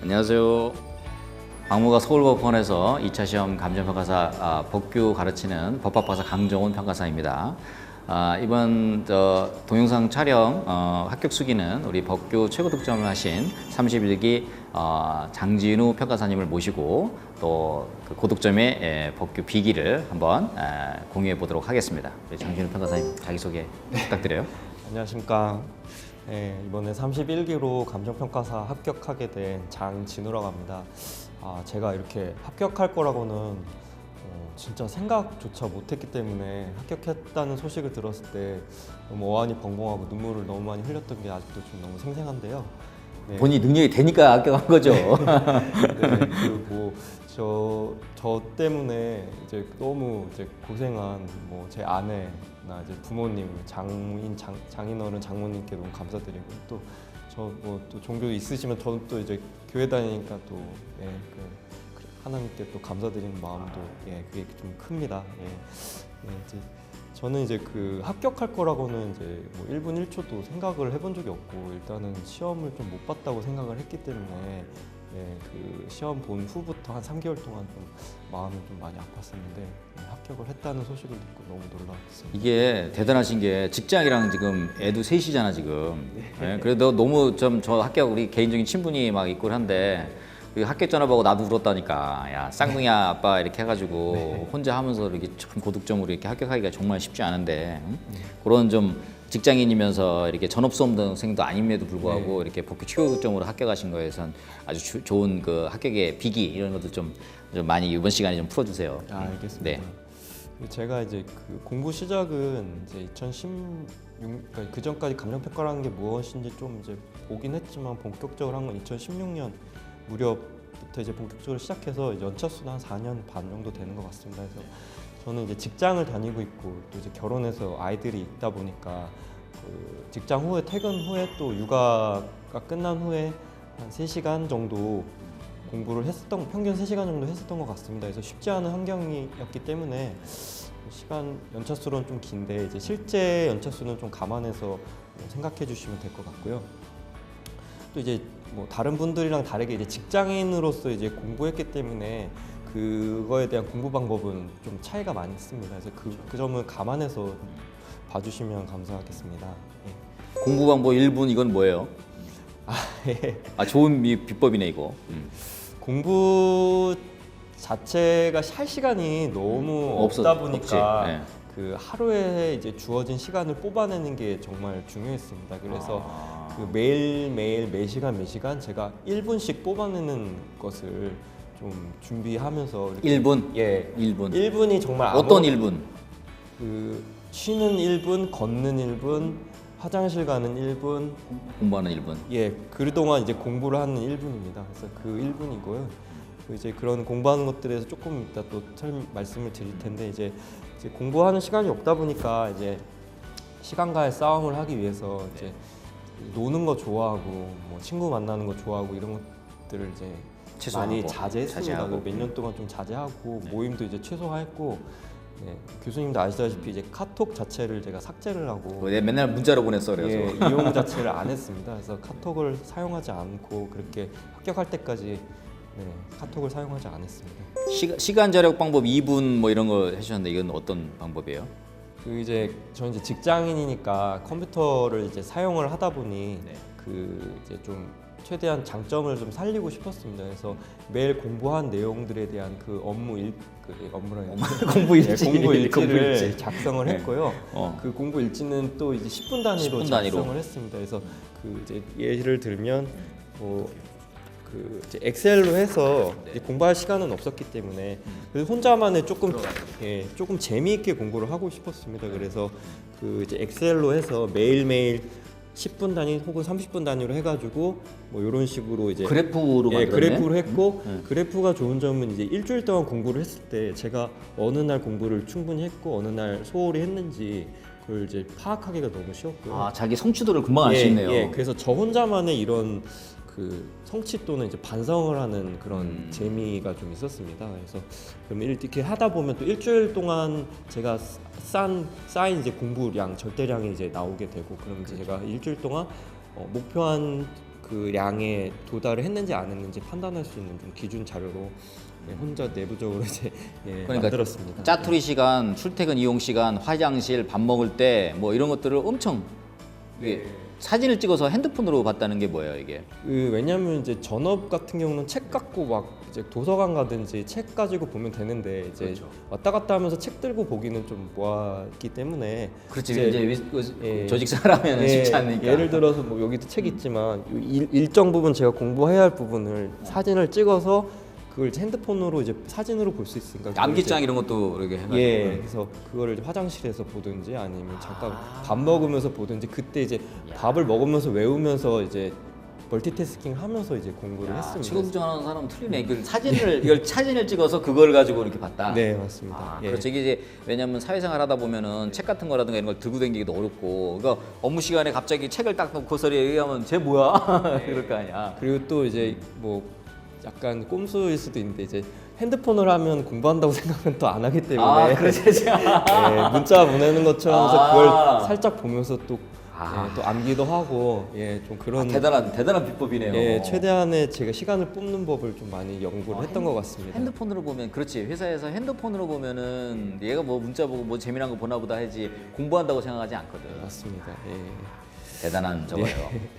안녕하세요. 박무가 서울법원에서 2차 시험 감정평가사 법규 가르치는 법학박사 강정훈 평가사입니다. 이번 동영상 촬영 합격 수기는 우리 법규 최고 득점을 하신 31기 장진우 평가사님을 모시고 또 그 고득점의 법규 비기를 한번 공유해 보도록 하겠습니다. 장진우 평가사님 자기소개 부탁드려요. 안녕하십니까. 이번에 31기로 감정평가사 합격하게 된 장진우라고 합니다. 제가 이렇게 합격할 거라고는 진짜 생각조차 못했기 때문에 합격했다는 소식을 들었을 때 너무 어안이 벙벙하고 눈물을 너무 많이 흘렸던 게 아직도 좀 너무 생생한데요. 네. 본인이 능력이 되니까 합격한 거죠. 네, 그리고 저 때문에 이제 너무 이제 고생한 뭐 제 아내나 이제 부모님, 장인어른, 장모님께 너무 감사드리고 또 저 뭐 또 종교 있으시면 저는 또 이제 교회 다니니까 또 하나님께 또 감사드리는 마음도 그게 좀 큽니다. 이제 저는 이제 그 합격할 거라고는 이제 뭐 1분 1초도 생각을 해본 적이 없고 일단은 시험을 좀 못 봤다고 생각을 했기 때문에 그 시험 본 후부터 한 3개월 동안 좀 마음이 좀 많이 아팠었는데 합격을 했다는 소식을 듣고 너무 놀랐습니다. 이게 대단하신 게 직장이랑 지금 애도 셋이잖아 지금. 그래도 너무 좀 저 합격 우리 개인적인 친분이 막 있고 한데 합격 전화 보고 나도 울었다니까. 야 쌍둥이야 아빠 이렇게 해가지고 혼자 하면서 이렇게 참 고득점으로 이렇게 합격하기가 정말 쉽지 않은데 그런 좀 직장인이면서 이렇게 전업수험생도 아님에도 불구하고 이렇게 법규 최고득점으로 합격하신 거에선 아주 좋은 그 합격의 비기 이런 것도 좀 많이 이번 시간에 좀 풀어주세요. 알겠습니다. 네. 제가 이제 그 공부 시작은 이제 2016, 그러니까 그 전까지 감정평가라는 게 무엇인지 좀 이제 보긴 했지만 본격적으로 한 건 2016년 무렵부터 이제 본격적으로 시작해서 연차수는 한 4년 반 정도 되는 것 같습니다. 그래서 저는 이제 직장을 다니고 있고 또 이제 결혼해서 아이들이 있다 보니까 그 직장 후에 퇴근 후에 또 육아가 끝난 후에 한 3시간 정도 공부를 평균 3시간 정도 했었던 것 같습니다. 그래서 쉽지 않은 환경이었기 때문에 시간 연차수로는 좀 긴데 이제 실제 연차수는 좀 감안해서 생각해 주시면 될 것 같고요. 또 이제 뭐 다른 분들이랑 다르게 이제 직장인으로서 이제 공부했기 때문에 그거에 대한 공부 방법은 좀 차이가 많이 있습니다. 그래서 그 점을 감안해서 봐주시면 감사하겠습니다. 공부 방법 1분 이건 뭐예요? 예. 좋은 비법이네 이거. 공부 자체가 할 시간이 너무 없다 보니까 그 하루에 이제 주어진 시간을 뽑아내는 게 정말 중요했습니다. 그래서 그 매일매일 매시간 제가 1분씩 뽑아내는 것을 좀 준비하면서 1분? 예. 1분. 1분이 정말 어떤 1분? 그 쉬는 1분, 걷는 1분, 화장실 가는 1분, 공부하는 1분. 그동안 이제 공부를 하는 1분입니다. 그래서 그 1분이고요. 이제 그런 공부하는 것들에 대해서 조금 이따 또 말씀을 드릴 텐데 이제 공부하는 시간이 없다 보니까 이제 시간과의 싸움을 하기 위해서 이제 노는 거 좋아하고 뭐 친구 만나는 거 좋아하고 이런 것들을 이제 많이 자제했습니다. 몇 년 동안 좀 자제하고 모임도 이제 최소화했고 교수님도 아시다시피 이제 카톡 자체를 제가 삭제를 하고 맨날 문자로 보냈어 그래서 이용 자체를 안 했습니다. 그래서 카톡을 사용하지 않고 그렇게 합격할 때까지 카톡을 사용하지 않았습니다. 시간 절약 방법 2분 뭐 이런 거 해주셨는데 이건 어떤 방법이에요? 저는 이제 직장인이니까 컴퓨터를 이제 사용을 하다 보니 그 이제 좀 최대한 장점을 좀 살리고 싶었습니다. 그래서 매일 공부한 내용들에 대한 그 공부 일지를 작성을 했고요. 그 공부 일지는 또 이제 10분 단위로 작성을 했습니다. 그래서 그 이제 예를 들면 그 이제 엑셀로 해서 이제 공부할 시간은 없었기 때문에 그래서 혼자만의 조금 재미있게 공부를 하고 싶었습니다. 그래서 그 이제 엑셀로 해서 매일매일 10분 단위 혹은 30분 단위로 해가지고 뭐 이런 식으로 이제 그래프로 그래프로 했고 그래프가 좋은 점은 이제 일주일 동안 공부를 했을 때 제가 어느 날 공부를 충분히 했고 어느 날 소홀히 했는지 그걸 이제 파악하기가 너무 쉬웠고요. 자기 성취도를 금방 알 수 있네요. 그래서 저 혼자만의 이런 그 성취 또는 이제 반성을 하는 그런 재미가 좀 있었습니다. 그래서 그럼 이렇게 하다 보면 또 일주일 동안 제가 쌓인 이제 공부량 절대량이 이제 나오게 되고 그럼 이제 제가 일주일 동안 목표한 그 그 량에 도달을 했는지 안 했는지 판단할 수 있는 좀 기준 자료로 혼자 내부적으로 이제 그러니까 만들었습니다. 짜투리 시간, 출퇴근 이용 시간, 화장실, 밥 먹을 때 뭐 이런 것들을 엄청 이게 사진을 찍어서 핸드폰으로 봤다는 게 뭐예요 이게? 왜냐하면 이제 전업 같은 경우는 책 갖고 막 이제 도서관 가든지 책 가지고 보면 되는데 이제 그렇죠. 왔다 갔다 하면서 책 들고 보기는 좀 뭐하기 때문에 그렇지 예. 조직 생활하면 쉽지 않으니까. 예를 들어서 뭐 여기도 책 있지만 요 일정 부분 제가 공부해야 할 부분을 사진을 찍어서 그걸 이제 핸드폰으로 이제 사진으로 볼 수 있으니까 그걸 암기장 이제 이런 것도 이렇게 해가지고. 예, 그래서 그거를 이제 화장실에서 보든지 아니면 잠깐 밥 먹으면서 보든지 그때 이제 밥을 먹으면서 외우면서 이제 멀티태스킹 하면서 이제 공부를 했습니다. 직업부정하는 사람은 틀리네. 그 사진을 이걸 사진을 찍어서 그걸 가지고 이렇게 봤다. 네, 맞습니다. 아, 예. 그렇죠. 이게 이제 왜냐하면 사회생활 하다 보면은 책 같은 거라든가 이런 걸 들고 다니기도 어렵고, 그러니까 업무 시간에 갑자기 책을 딱 놓고 소리 얘기하면 쟤 뭐야? 이럴 거 아니야. 그리고 또 이제 뭐 약간 꼼수일 수도 있는데 이제 핸드폰을 하면 공부한다고 생각은 또 안 하기 때문에 아, 그렇지. 예, 문자 보내는 것처럼 해서 아. 그걸 살짝 보면서 또, 아. 또 암기도 하고 좀 그런 대단한 비법이네요. 예, 최대한의 제가 시간을 뽑는 법을 좀 많이 연구를 했던 것 같습니다. 핸드폰으로 보면 그렇지. 회사에서 핸드폰으로 보면은 얘가 뭐 문자 보고 뭐 재미난 거 보나 보다 하지 공부한다고 생각하지 않거든. 맞습니다. 예. 대단한 저거예요.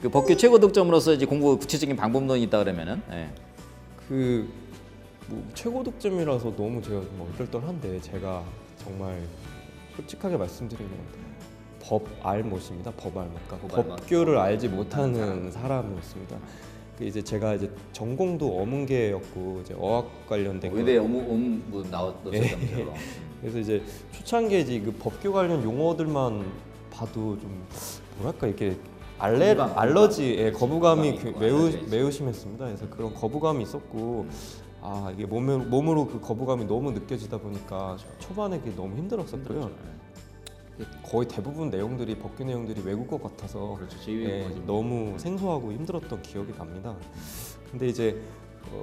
그 법규 최고 득점으로서 이제 공부 구체적인 방법론이 있다 그러면은 뭐 최고 득점이라서 너무 제가 좀 얼떨떨한데 제가 정말 솔직하게 말씀드리면 법알못입니다. 법알못. 그러니까 법알못. 법규를 알지 못하는 사람이었습니다. 이제 제가 이제 전공도 어문계였고 이제 어학 관련된 의대 뭐 나왔었다면서요. 그래서 이제 초창기에 이제 그 법규 관련 용어들만 봐도 좀 뭐랄까 이렇게 알러지, 거부감이 매우 심했습니다. 그래서 그런 거부감이 있었고, 이게 몸으로 그 거부감이 너무 느껴지다 보니까 초반에 그게 너무 힘들었었고요. 거의 대부분 내용들이 법규 내용들이 외국어 같아서 너무 생소하고 힘들었던 기억이 납니다. 근데 이제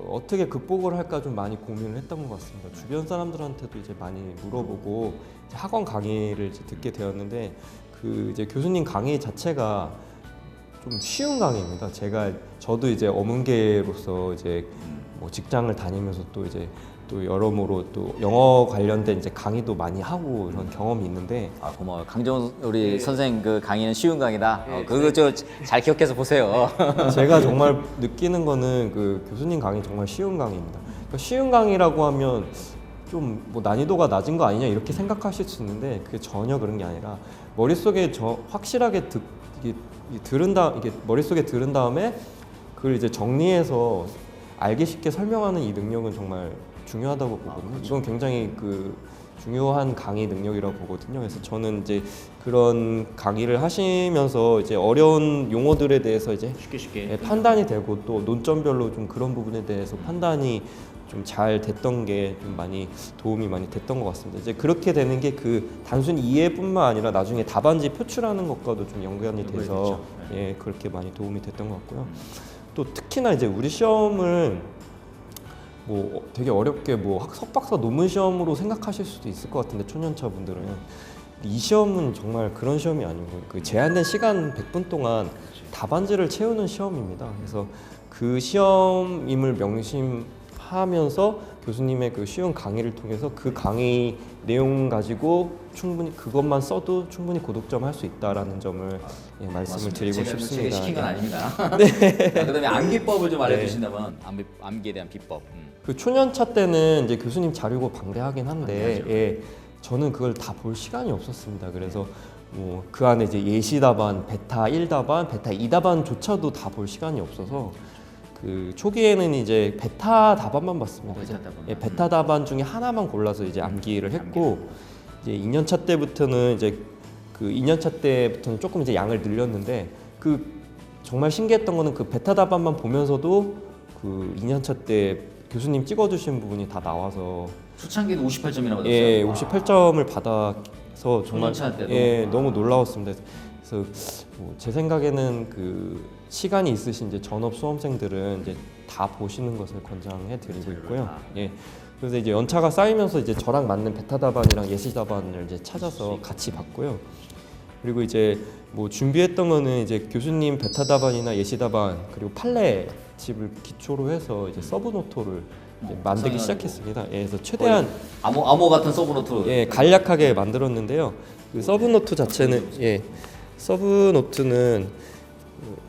어떻게 극복을 할까 좀 많이 고민을 했던 것 같습니다. 주변 사람들한테도 이제 많이 물어보고 이제 학원 강의를 이제 듣게 되었는데 그 이제 교수님 강의 자체가 좀 쉬운 강의입니다. 저도 이제 어문계로서 이제 뭐 직장을 다니면서 또 여러모로 또 영어 관련된 이제 강의도 많이 하고 이런 경험이 있는데 고마워요. 강정훈 우리 선생 그 강의는 쉬운 강의다. 그거 잘 기억해서 보세요. 제가 정말 느끼는 거는 그 교수님 강의 정말 쉬운 강의입니다. 그러니까 쉬운 강의라고 하면 좀 뭐 난이도가 낮은 거 아니냐 이렇게 생각하실 수 있는데 그게 전혀 그런 게 아니라 머릿속에 확실하게 이게 머릿속에 들은 다음에 그걸 이제 정리해서 알기 쉽게 설명하는 이 능력은 정말 중요하다고 보거든요. 그렇죠. 이건 굉장히 중요한 강의 능력이라고 보거든요. 그래서 저는 이제 그런 강의를 하시면서 이제 어려운 용어들에 대해서 이제 쉽게 판단이 되고 또 논점별로 좀 그런 부분에 대해서 판단이 좀 잘 됐던 게 좀 도움이 많이 됐던 것 같습니다. 이제 그렇게 되는 게 단순히 이해뿐만 아니라 나중에 답안지 표출하는 것과도 좀 연관이 돼서 그렇게 많이 도움이 됐던 것 같고요. 또 특히나 이제 우리 시험을 뭐 되게 어렵게 뭐 석박사 논문 시험으로 생각하실 수도 있을 것 같은데 초년차 분들은 이 시험은 정말 그런 시험이 아니고 제한된 시간 100분 동안 답안지를 채우는 시험입니다. 그래서 그 시험임을 명심하면서 교수님의 그 쉬운 강의를 통해서 그 강의 내용 가지고 충분히 그것만 써도 충분히 고득점 할 수 있다라는 점을 말씀을 드리고 싶습니다. 시킨 건 아닙니다. 그다음에 암기법을 좀 알려주신다면 암기에 대한 비법. 그 초년차 때는 이제 교수님 자료고 방대하긴 한데 저는 그걸 다 볼 시간이 없었습니다. 그래서 뭐 그 안에 이제 예시 답안, 베타 1답안, 베타 2답안조차도 다 볼 시간이 없어서 그 초기에는 이제 베타 답안만 봤습니다. 베타 답안 중에 하나만 골라서 이제 암기를 했고 이제 2년차 때부터는 이제 그 2년차 때부터는 조금 이제 양을 늘렸는데 정말 신기했던 거는 그 베타 답안만 보면서도 그 2년차 때 교수님 찍어주신 부분이 다 나와서 초창기도 58점이나 받았어요. 58점을 받아서 정말 너무 놀라웠습니다. 그래서 제 생각에는 그 시간이 있으신 이제 전업 수험생들은 이제 다 보시는 것을 권장해드리고 있고요. 그래서 이제 연차가 쌓이면서 이제 저랑 맞는 베타 답안이랑 예시 답안을 이제 찾아서 같이 봤고요. 그리고 이제 뭐 준비했던 거는 이제 교수님 베타 답안이나 예시 답안 그리고 판례 집을 기초로 해서 이제 서브노트를 이제 만들기 시작했습니다. 예, 그래서 최대한 암호 같은 서브노트. 예, 간략하게 만들었는데요. 그 서브노트 자체는 서브노트는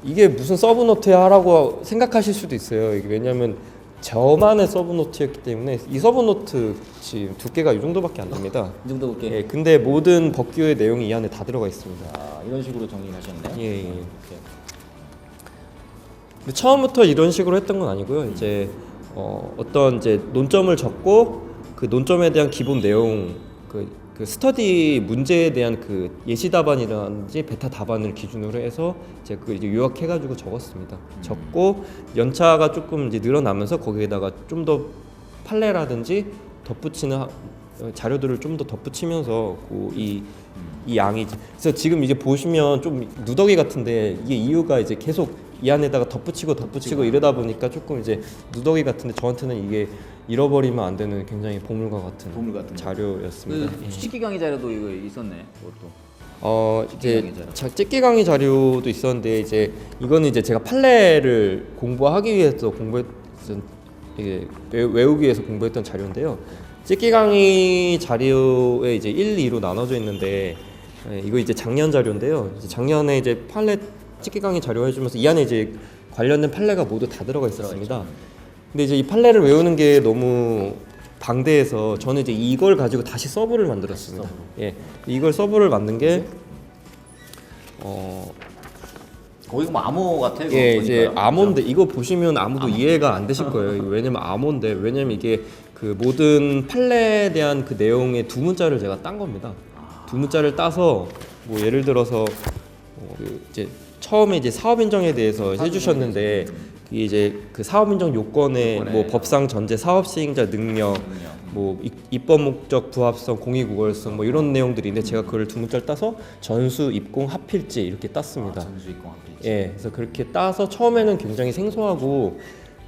이게 무슨 서브노트야 하라고 생각하실 수도 있어요. 이게 왜냐하면 저만의 서브노트였기 때문에 이 서브노트 지금 두께가 이 정도밖에 안 됩니다. 이 정도 볼게. 예, 근데 모든 법규의 내용이 이 안에 다 들어가 있습니다. 아, 이런 식으로 정리하셨네. 예. 근데 처음부터 이런 식으로 했던 건 아니고요. 이제 어떤 이제 논점을 적고 그 논점에 대한 기본 내용, 그 스터디 문제에 대한 그 예시 답안이라든지 베타 답안을 기준으로 해서 이제 그 이제 요약해가지고 적었습니다. 적고 연차가 조금 이제 늘어나면서 거기에다가 좀 더 판례라든지 덧붙이는 자료들을 좀 더 덧붙이면서 이 양이 그래서 지금 이제 보시면 좀 누더기 같은데 이게 이유가 이제 계속 이 안에다가 덧붙이고 이러다 보니까 조금 이제 누더기 같은데 저한테는 이게 잃어버리면 안 되는 굉장히 보물 같은 자료였습니다. 그 찍기 강의 자료도 이거 있었네. 그것도. 이제 찍기 강의 자료도 있었는데 이제 이거는 이제 제가 판례를 공부하기 위해서 이게 외우기 위해서 공부했던 자료인데요. 찍기 강의 자료에 이제 1, 2로 나눠져 있는데 이거 이제 작년 자료인데요. 이제 작년에 이제 판례 찍기 강의 자료 해주면서 이 안에 이제 관련된 판례가 모두 다 들어가 있었습니다. 근데 이제 이 판례를 외우는 게 너무 방대해서 저는 이제 이걸 가지고 다시 서브를 만들었습니다. 예, 이걸 서브를 만든 게 거기 뭐 암호 같아요. 예, 이제 암호인데 이거 보시면 아무도 이해가 안 되실 거예요. 왜냐면 암호인데 왜냐면 이게 그 모든 판례에 대한 그 내용의 두 문자를 제가 딴 겁니다. 두 문자를 따서 뭐 예를 들어서 이제 처음에 이제 사업 인정에 대해서 해주셨는데 이제 그 사업 인정 요건에 뭐 법상 전제 사업 시행자 능력, 뭐 입법 목적 부합성, 공익우월성 뭐 이런 내용들인데 제가 그걸 두 문자를 따서 전수, 입공, 합필지 이렇게 땄습니다. 전수, 입공, 합필지. 예, 그래서 그렇게 따서 처음에는 굉장히 생소하고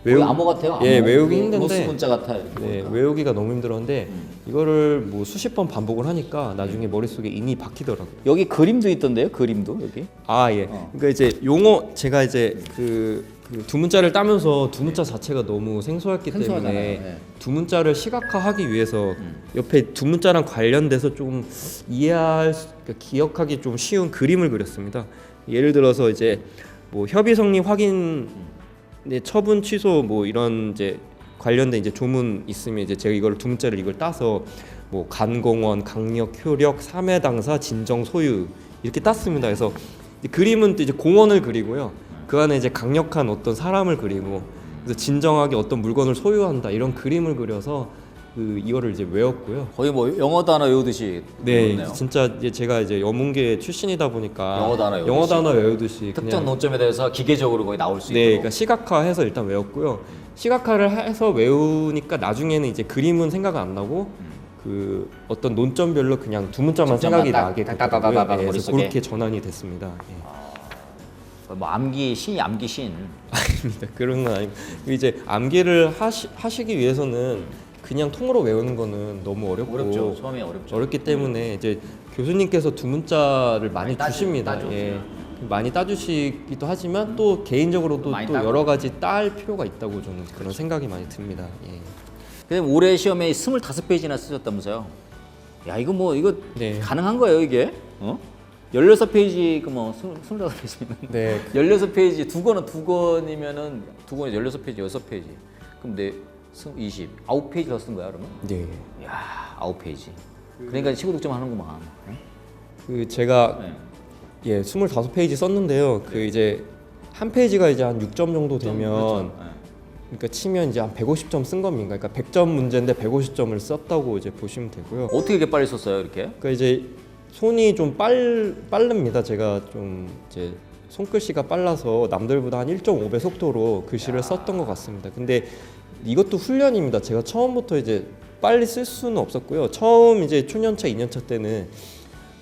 암호 같아요. 암호. 예, 외우기 힘든데 로스 문자 같아요. 네, 외우기가 너무 힘들었는데 이거를 뭐 수십 번 반복을 하니까 나중에 머릿속에 인이 박히더라고요. 여기 그림도 있던데요? 그림도 여기? 아 예. 그러니까 이제 용어 제가 이제 그 두 문자를 따면서 두 문자 자체가 너무 생소했기 때문에 네. 두 문자를 시각화하기 위해서 옆에 두 문자랑 관련돼서 좀 그러니까 기억하기 좀 쉬운 그림을 그렸습니다. 예를 들어서 이제 뭐 협의 성립 확인 처분 취소 뭐 이런 이제 관련된 이제 조문 있으면 이제 제가 이걸 두 문자를 이걸 따서 뭐 간공원, 강력, 효력, 삼회 당사, 진정, 소유 이렇게 땄습니다. 그래서 그림은 또 이제 공원을 그리고요. 그 안에 이제 강력한 어떤 사람을 그리고 그래서 진정하게 어떤 물건을 소유한다 이런 그림을 그려서 이거를 이제 외웠고요. 거의 뭐 영어 단어 외우듯이. 네, 외웠네요. 진짜 이제 제가 이제 영문계 출신이다 보니까 영어 단어 외우듯이 특정 그냥 논점에 대해서 기계적으로 거의 나올 수 네, 있도록. 그러니까 시각화해서 일단 외웠고요. 시각화를 해서 외우니까 나중에는 이제 그림은 생각 안 나고 그 어떤 논점별로 그냥 두 문자만 생각이 나게 되더라고요. 네, 그래서 머릿속에. 그렇게 전환이 됐습니다. 예. 뭐 암기 신. 아닙니다. 그런 건 아니고 이제 암기를 하시기 위해서는 그냥 통으로 외우는 거는 너무 어렵고 어렵죠. 처음에 어렵죠. 어렵기 때문에 이제 교수님께서 두 문자를 많이 주십니다. 예. 많이 따주시기도 하지만 또 개인적으로도 많이 또 따고. 여러 가지 딸 필요가 있다고 저는 그런 생각이 많이 듭니다. 예. 근데 올해 시험에 25페이지나 쓰셨다면서요? 야, 이거 네. 가능한 거예요, 이게? 16페이지 그뭐 25페이지면 네. 16페이지 두 권이면은 두 권에 16페이지 6페이지. 그럼 내 20. 9페이지 더 쓴 거야, 그러면? 네. 야, 9페이지. 그러니까 15득점 하는구만. 그 제가 네. 예, 25페이지 썼는데요. 그 이제 한 페이지가 이제 한 6점 정도 되면 그러니까 치면 이제 한 150점 쓴 겁니다. 그러니까 100점 문제인데 150점을 썼다고 이제 보시면 되고요. 어떻게 이렇게 빨리 썼어요, 이렇게? 그러니까 이제 손이 좀 빠릅니다. 제가 좀 이제 손글씨가 빨라서 남들보다 한 1.5배 속도로 글씨를 썼던 것 같습니다. 근데 이것도 훈련입니다. 제가 처음부터 이제 빨리 쓸 수는 없었고요. 처음 이제 초년차, 2년차 때는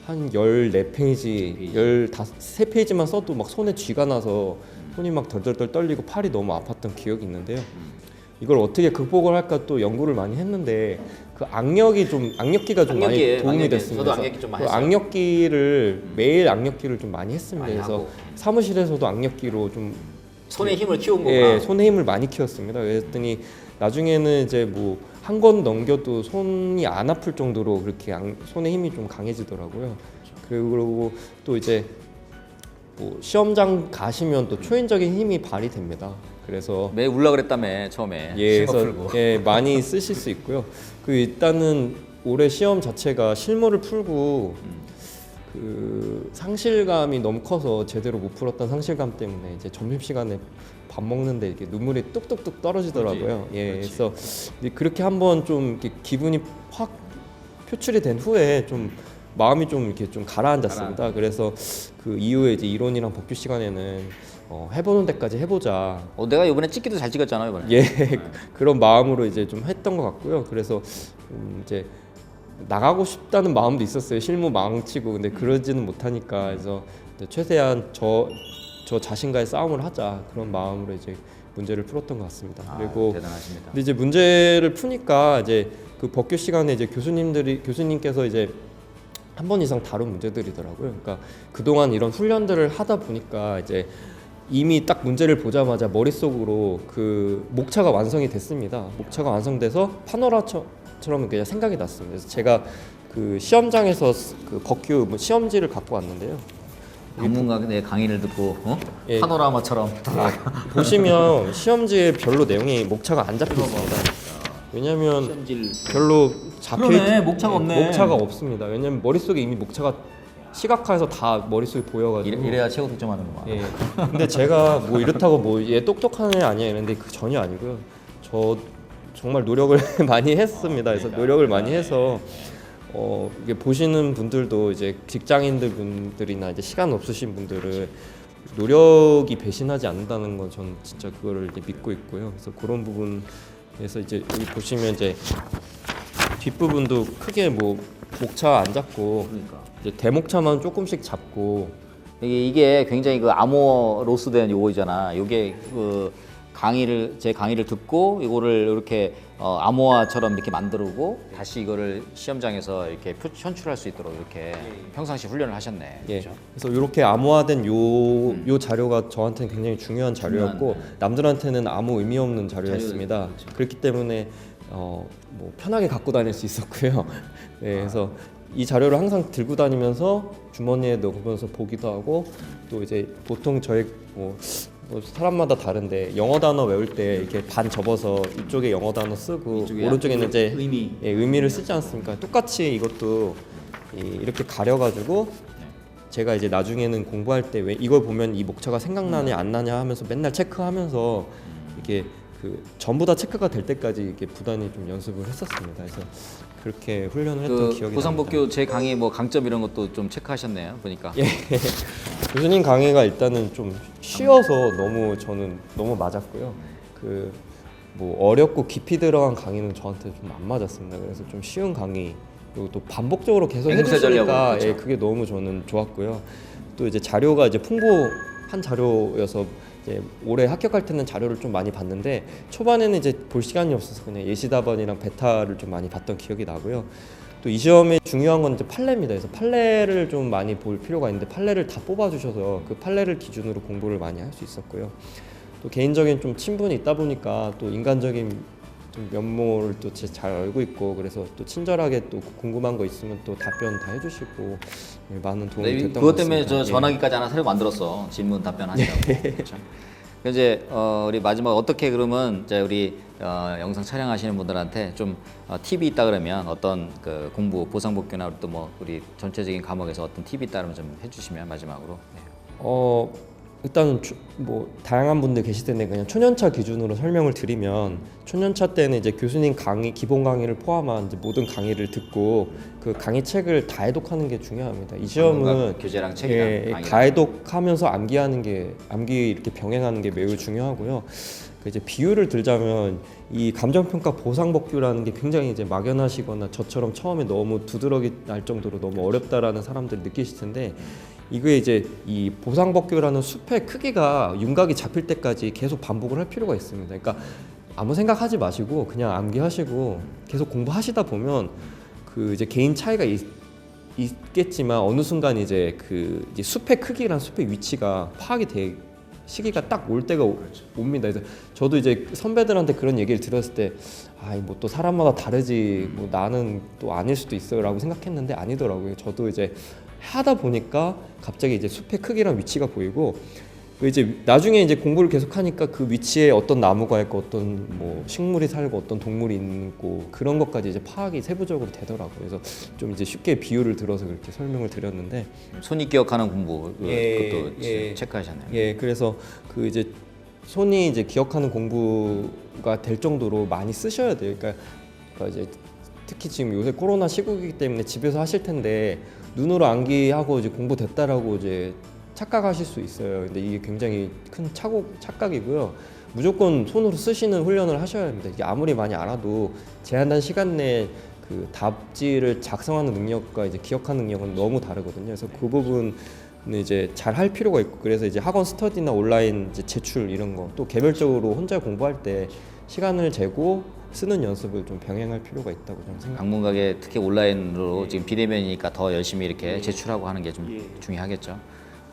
한 14페이지, 13페이지만 써도 막 손에 쥐가 나서 손이 막 덜덜덜 떨리고 팔이 너무 아팠던 기억이 있는데요. 이걸 어떻게 극복을 할까 또 연구를 많이 했는데 그 악력기가 좀 많이 악력기예요, 도움이 악력기. 됐습니다. 저도 그래서 악력기 좀 많이 그 했어요. 악력기를 매일 악력기를 좀 많이 했습니다. 많이 그래서 하고. 사무실에서도 악력기로 좀 손에 힘을 키운 거구나. 예, 손의 힘을 많이 키웠습니다. 그랬더니 나중에는 이제 뭐 한 권 넘겨도 손이 안 아플 정도로 그렇게 손의 힘이 좀 강해지더라고요. 그리고 또 이제 뭐 시험장 가시면 또 초인적인 힘이 발휘됩니다. 그래서 매 울라 그랬다며 처음에. 예, 실버 그래서 풀고. 예, 많이 쓰실 수 있고요. 그 일단은 올해 시험 자체가 실무를 풀고 그 상실감이 너무 커서 제대로 못 풀었던 상실감 때문에 이제 점심 시간에 밥 먹는데 이렇게 눈물이 뚝뚝뚝 떨어지더라고요. 예, 그렇지. 그래서 이제 그렇게 한번 좀 이렇게 기분이 확 표출이 된 후에 좀 마음이 좀 이렇게 좀 가라앉았습니다. 그래서 그 이후에 이제 이론이랑 복귀 시간에는 해보는 데까지 해보자. 내가 이번에 찍기도 잘 찍었잖아요 이번에. 예, 그런 마음으로 이제 좀 했던 것 같고요. 그래서 이제 나가고 싶다는 마음도 있었어요. 실무 망치고 근데 그러지는 못하니까 그래서 이제 최대한 저 자신과의 싸움을 하자 그런 마음으로 이제 문제를 풀었던 것 같습니다. 그리고 대단하십니다. 근데 이제 문제를 푸니까 이제 그 법규 시간에 이제 교수님께서 이제 한 번 이상 다룬 문제들이더라고요. 그러니까 그동안 이런 훈련들을 하다 보니까 이제 이미 딱 문제를 보자마자 머릿속으로 그 목차가 완성이 됐습니다. 목차가 완성돼서 파노라처럼 그냥 생각이 났습니다. 그래서 제가 그 시험장에서 그 법규 시험지를 갖고 왔는데요. 방문가의 강의를 듣고 예. 파노라마처럼 보시면 시험지에 별로 내용이 목차가 안 잡혀 있습니다. 왜냐하면 시험지를 별로 잡혀 그러네, 목차가 없네. 목차가 없습니다. 왜냐하면 머릿속에 이미 목차가 시각화해서 다 머릿속에 보여가지고. 이래야 최고 득점하는구만. 예. 근데 제가 뭐 이렇다고 뭐 얘 똑똑한 애 아니야 이랬는데 그 전혀 아니고요. 저 정말 노력을 많이 했습니다. 그래서 노력을 많이 해서 이게 보시는 분들도 이제 직장인들 분들이나 이제 시간 없으신 분들은 노력이 배신하지 않는다는 건 전 진짜 그거를 이제 믿고 있고요. 그래서 그런 부분에서 이제 여기 보시면 이제 뒷부분도 크게 뭐 목차 안 잡고 그러니까. 이제 대목차만 조금씩 잡고 이게 굉장히 그 암호로서 된 요거잖아. 요게 그 제 강의를 듣고 이거를 이렇게 암호화처럼 이렇게 만들고 다시 이거를 시험장에서 이렇게 현출할 수 있도록 이렇게 평상시 훈련을 하셨네. 예. 그렇죠? 그래서 이렇게 암호화된 요 자료가 저한테는 굉장히 중요한 자료였고 남들한테는 아무 의미 없는 자료였습니다. 그렇죠. 그렇기 때문에 뭐 편하게 갖고 다닐 수 있었고요. 네, 그래서 이 자료를 항상 들고 다니면서 주머니에 넣으면서 보기도 하고 또 이제 보통 저희 뭐 사람마다 다른데 영어 단어 외울 때 이렇게 반 접어서 이쪽에 영어 단어 쓰고 이쪽에 오른쪽에는 이제 의미. 의미를 쓰지 않습니까? 똑같이 이것도 이렇게 가려가지고 제가 이제 나중에는 공부할 때 왜 이걸 보면 이 목차가 생각나냐 안 나냐 하면서 맨날 체크하면서 이게 그 전부 다 체크가 될 때까지 이렇게 부단히 좀 연습을 했었습니다. 그래서 그렇게 훈련을 했던 기억이 보상복교 납니다. 제 강의 뭐 강점 이런 것도 좀 체크하셨네요. 보니까. 예. 교수님 강의가 일단은 좀 쉬워서 저는 너무 맞았고요. 그 뭐 어렵고 깊이 들어간 강의는 저한테 좀 안 맞았습니다. 그래서 좀 쉬운 강의 그리고 또 반복적으로 계속 앵무새 전략으로, 해주시니까 그렇죠. 예, 그게 너무 저는 좋았고요. 또 이제 자료가 이제 풍부한 자료여서 이제 올해 합격할 때는 자료를 좀 많이 봤는데 초반에는 이제 볼 시간이 없어서 그냥 예시답안이랑 베타를 좀 많이 봤던 기억이 나고요. 또 이 시험에 중요한 건 이제 판례입니다. 그래서 판례를 좀 많이 볼 필요가 있는데 판례를 다 뽑아주셔서 그 판례를 기준으로 공부를 많이 할 수 있었고요. 또 개인적인 좀 친분이 있다 보니까 또 인간적인 좀 면모를 또 잘 알고 있고 그래서 또 친절하게 또 궁금한 거 있으면 또 답변 다 해주시고 예, 많은 도움이 됐던 것 같습니다. 그것 때문에 저 예. 전화기까지 하나 새로 만들었어. 질문 답변하시라고. 그렇죠? 이제 우리 마지막 어떻게 그러면 이제 우리 영상 촬영하시는 분들한테 좀 팁이 있다 그러면 어떤 그 공부 보상복교나 또 뭐 우리 전체적인 과목에서 어떤 팁이 있다 그러면 좀 해주시면 마지막으로. 네. 일단 뭐 다양한 분들 계실 텐데 그냥 초년차 기준으로 설명을 드리면 초년차 때는 이제 교수님 강의 기본 강의를 포함한 이제 모든 강의를 듣고 그 강의 책을 다 해독하는 게 중요합니다. 이 시험은 교재랑 책이랑 예, 강의랑. 다 해독하면서 암기 이렇게 병행하는 게 매우 중요하고요. 그 이제 비유를 들자면 이 감정평가 보상복규라는 게 굉장히 이제 막연하시거나 저처럼 처음에 너무 두드러기 날 정도로 너무 어렵다라는 사람들 느끼실 텐데 이게 이제 이 보상복규라는 숲의 크기가 윤곽이 잡힐 때까지 계속 반복을 할 필요가 있습니다. 그러니까 아무 생각하지 마시고 그냥 암기하시고 계속 공부하시다 보면 그 이제 개인 차이가 있겠지만 어느 순간 이제 그 이제 숲의 크기랑 숲의 위치가 파악이 돼 시기가 딱 올 때가 옵니다. 그래서 저도 이제 선배들한테 그런 얘기를 들었을 때 뭐 또 사람마다 다르지 뭐 나는 또 아닐 수도 있어요라고 생각했는데 아니더라고요. 저도 이제 하다 보니까 갑자기 이제 숲의 크기랑 위치가 보이고 이제 나중에 이제 공부를 계속하니까 그 위치에 어떤 나무가 있고 어떤 뭐 식물이 살고 어떤 동물이 있고 그런 것까지 이제 파악이 세부적으로 되더라고요. 그래서 좀 이제 쉽게 비유를 들어서 그렇게 설명을 드렸는데 손이 기억하는 공부 그것도 예. 체크하셨네요. 예, 그래서 그 이제 손이 이제 기억하는 공부가 될 정도로 많이 쓰셔야 돼요. 그러니까 이제 특히 지금 요새 코로나 시국이기 때문에 집에서 하실 텐데 눈으로 암기하고 이제 공부 됐다라고 이제 착각하실 수 있어요. 근데 이게 굉장히 큰 착각이고요. 무조건 손으로 쓰시는 훈련을 하셔야 합니다. 이게 아무리 많이 알아도 제한된 시간 내에 그 답지를 작성하는 능력과 이제 기억하는 능력은 너무 다르거든요. 그래서 그 부분은 이제 잘 할 필요가 있고 그래서 이제 학원 스터디나 온라인 이제 제출 이런 거 또 개별적으로 혼자 공부할 때 시간을 재고 쓰는 연습을 좀 병행할 필요가 있다고 저는 생각합니다. 방문가게 특히 온라인으로 지금 비대면이니까 더 열심히 이렇게 제출하고 하는 게 좀 중요하겠죠.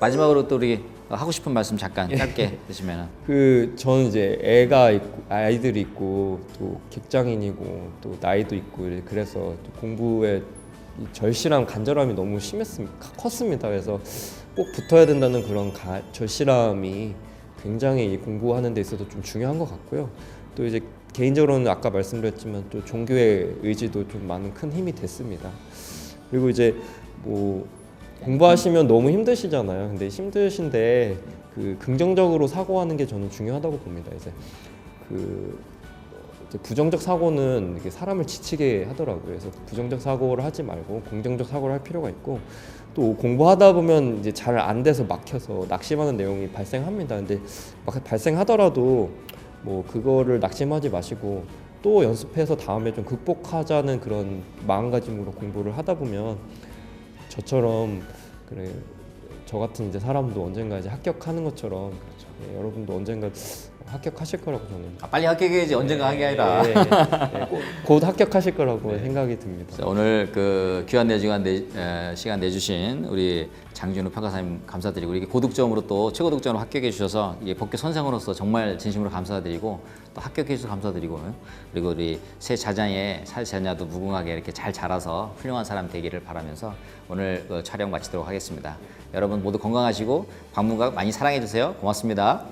마지막으로 또 우리 하고 싶은 말씀 잠깐 짧게 해주시면은. 저는 이제 애가 있고 아이들이 있고 또 직장인이고 또 나이도 있고 그래서 또 공부에 이 절실함 간절함이 너무 컸습니다. 그래서 꼭 붙어야 된다는 그런 절실함이 굉장히 이 공부하는 데 있어서 좀 중요한 것 같고요. 또 이제 개인적으로는 아까 말씀드렸지만 또 종교의 의지도 좀 많은 큰 힘이 됐습니다. 그리고 이제 뭐 공부하시면 너무 힘드시잖아요. 근데 힘드신데 그 긍정적으로 사고하는 게 저는 중요하다고 봅니다. 이제 부정적 사고는 이게 사람을 지치게 하더라고요. 그래서 부정적 사고를 하지 말고 긍정적 사고를 할 필요가 있고 또 공부하다 보면 이제 잘 안 돼서 막혀서 낙심하는 내용이 발생합니다. 근데 막 발생하더라도 뭐 그거를 낙심하지 마시고 또 연습해서 다음에 좀 극복하자는 그런 마음가짐으로 공부를 하다 보면 저처럼 그래 저 같은 이제 사람도 언젠가 이제 합격하는 것처럼 여러분도 언젠가 합격하실 거라고 저는 빨리 합격해야지 언젠가 하게 아니라. 곧 합격하실 거라고 생각이 듭니다. 자, 오늘 그 귀한 시간 내주신 우리 장진우 평가사님 감사드리고 이렇게 고득점으로 또 최고득점으로 합격해 주셔서 이게 법계 선생으로서 정말 진심으로 감사드리고 또 합격해 주셔서 감사드리고 그리고 우리 새 자녀도 무궁하게 이렇게 잘 자라서 훌륭한 사람 되기를 바라면서 오늘 그 촬영 마치도록 하겠습니다. 여러분 모두 건강하시고 방문각 많이 사랑해 주세요. 고맙습니다.